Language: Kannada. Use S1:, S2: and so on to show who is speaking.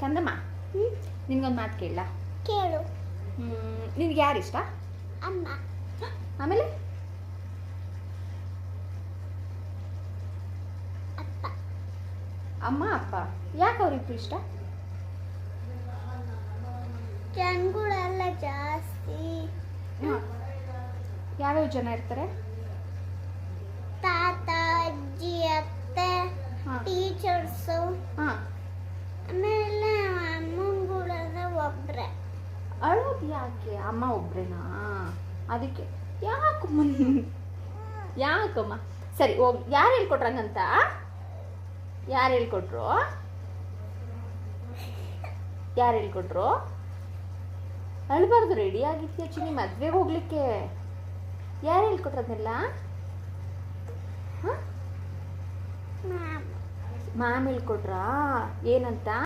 S1: ಕಂದಮ್ಮ ನಿನ್ಗೊಂದು ಮಾತು ಕೇಳಲ್ಲ?
S2: ಕೇಳು.
S1: ನಿನ್ಗೆ ಯಾರು ಇಷ್ಟ?
S2: ಅಮ್ಮ.
S1: ಆಮೇಲೆ
S2: ಅಪ್ಪ.
S1: ಅಮ್ಮ ಅಪ್ಪ. ಯಾಕೆ ಅವ್ರಿಬ್ರು ಇಷ್ಟ?
S2: ಜನಗಳೆಲ್ಲ ಜಾಸ್ತಿ.
S1: ಯಾವ್ಯಾವ ಜನ ಇರ್ತಾರೆ?
S2: ತಾತ, ಅಜ್ಜಿ, ಅತ್ತೆ, ಟೀಚರ್ಸು. ಆಮೇಲೆ ಅಮ್ಮಂಗಳೆಲ್ಲ ಒಬ್ಬರೇ.
S1: ಅಳೋದು ಯಾಕೆ? ಅಮ್ಮ ಒಬ್ರೇನಾ? ಅದಕ್ಕೆ ಯಾಕಮ್ಮ? ಸರಿ ಹೋಗಿ. ಯಾರು ಹೇಳ್ಕೊಟ್ರಂಗಂತ? ಯಾರು ಹೇಳ್ಕೊಟ್ರು? ಯಾರು ಹೇಳ್ಕೊಟ್ರು? ಅಳ್ಬಾರ್ದು, ರೆಡಿ ಆಗಿದ್ಯಾ ಚಿನ್ನಿ ಮದ್ವೆಗೆ ಹೋಗ್ಲಿಕ್ಕೆ? ಯಾರು ಹೇಳ್ಕೊಟ್ರದನ್ನೆಲ್ಲ? ಮ್ಯಾಮ್ ಹೇಳ್ಕೊಟ್ರಾ? ಏನಂತ?